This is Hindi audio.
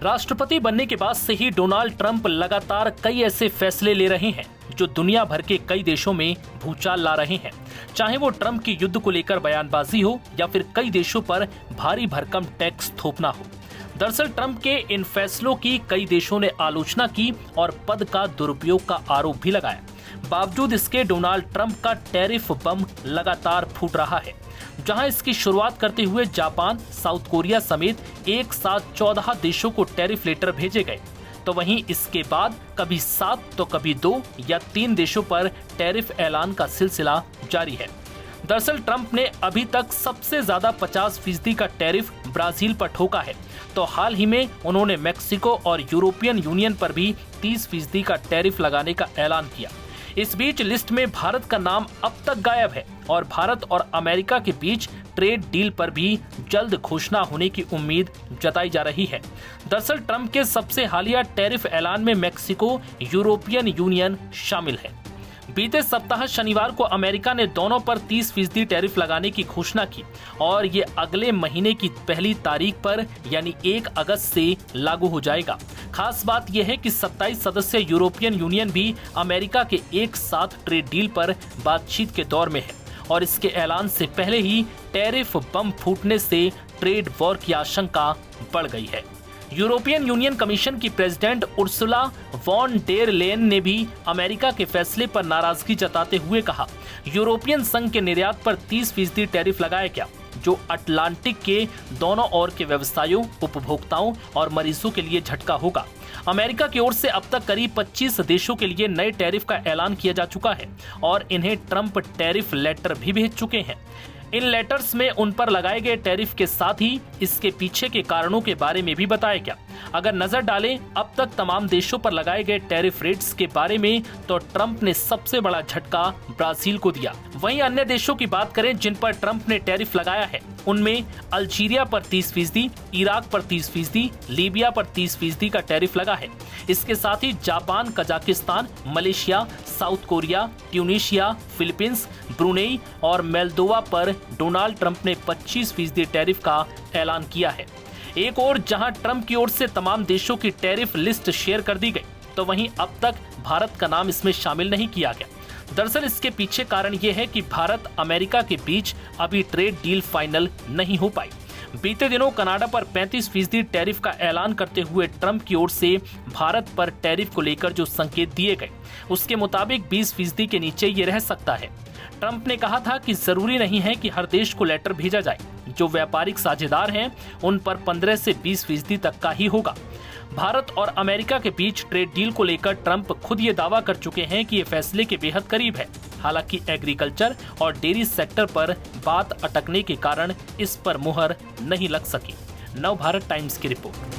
राष्ट्रपति बनने के बाद से ही डोनाल्ड ट्रंप लगातार कई ऐसे फैसले ले रहे हैं जो दुनिया भर के कई देशों में भूचाल ला रहे हैं। चाहे वो ट्रंप की युद्ध को लेकर बयानबाजी हो या फिर कई देशों पर भारी भरकम टैक्स थोपना हो। दरअसल ट्रंप के इन फैसलों की कई देशों ने आलोचना की और पद का दुरुपयोग का आरोप भी लगाया। बावजूद इसके डोनाल्ड ट्रंप का टैरिफ बम लगातार फूट रहा है। जहां इसकी शुरुआत करते हुए जापान, साउथ कोरिया समेत एक साथ 14 देशों को टैरिफ लेटर भेजे गए, तो वहीं इसके बाद कभी 7 तो कभी 2 या 3 देशों पर टैरिफ ऐलान का सिलसिला जारी है। दरअसल ट्रंप ने अभी तक सबसे ज्यादा 50% का टैरिफ ब्राजील पर ठोका है, तो हाल ही में उन्होंने मेक्सिको और यूरोपियन यूनियन पर भी 30% का टैरिफ लगाने का ऐलान किया। इस बीच लिस्ट में भारत का नाम अब तक गायब है और भारत और अमेरिका के बीच ट्रेड डील पर भी जल्द घोषणा होने की उम्मीद जताई जा रही है। दरअसल ट्रंप के सबसे हालिया टैरिफ ऐलान में मेक्सिको, यूरोपियन यूनियन शामिल है। बीते सप्ताह शनिवार को अमेरिका ने दोनों पर 30% टैरिफ लगाने की घोषणा की और ये अगले महीने की पहली तारीख पर यानी 1 अगस्त से लागू हो जाएगा। खास बात यह है कि 27 सदस्य यूरोपियन यूनियन भी अमेरिका के एक साथ ट्रेड डील पर बातचीत के दौर में है और इसके ऐलान से पहले ही टैरिफ बम फूटने से ट्रेड वॉर की आशंका बढ़ गई है। यूरोपियन यूनियन कमीशन की president Ursula von der Leyen ने भी अमेरिका के फैसले पर नाराजगी जताते हुए कहा, यूरोपियन संघ के निर्यात पर 30% टैरिफ लगाया गया, जो अटलांटिक के दोनों ओर के व्यवसायों, उपभोक्ताओं और मरीजों के लिए झटका होगा। अमेरिका की ओर से अब तक करीब 25 देशों के लिए नए टैरिफ का ऐलान किया जा चुका है और इन्हें ट्रंप टैरिफ लेटर भी भेज चुके हैं। इन लेटर्स में उन पर लगाए गए टैरिफ के साथ ही इसके पीछे के कारणों के बारे में भी बताया गया। अगर नजर डालें अब तक तमाम देशों पर लगाए गए टैरिफ रेट्स के बारे में, तो ट्रंप ने सबसे बड़ा झटका ब्राजील को दिया। वहीं अन्य देशों की बात करें जिन पर ट्रंप ने टैरिफ लगाया है, उनमें अल्जीरिया पर 30%, इराक पर 30%, लीबिया पर 30% का टैरिफ लगा है। इसके साथ ही Japan, Kazakhstan, Malaysia, South Korea, Tunisia, Philippines, Brunei और मोल्दोवा पर डोनाल्ड ट्रंप ने 25% टैरिफ का ऐलान किया है। एक और जहां ट्रंप की ओर से तमाम देशों की टैरिफ लिस्ट शेयर कर दी गई, तो वहीं अब तक भारत का नाम इसमें शामिल नहीं किया गया। दरअसल इसके पीछे कारण यह है कि भारत अमेरिका के बीच अभी ट्रेड डील फाइनल नहीं हो पाई। बीते दिनों कनाडा पर 35% टैरिफ का ऐलान करते हुए ट्रंप की ओर से भारत पर टैरिफ को लेकर जो संकेत दिए गए, उसके मुताबिक 20% के नीचे ये रह सकता है। ट्रंप ने कहा था कि जरूरी नहीं है कि हर देश को लेटर भेजा जाए, जो व्यापारिक साझेदार हैं उन पर 15 से 20% तक का ही होगा। भारत और अमेरिका के बीच ट्रेड डील को लेकर ट्रंप खुद ये दावा कर चुके हैं कि ये फैसले के बेहद करीब है। हालांकि एग्रीकल्चर और डेयरी सेक्टर पर बात अटकने के कारण इस पर मुहर नहीं लग सकी। नव भारत टाइम्स की रिपोर्ट।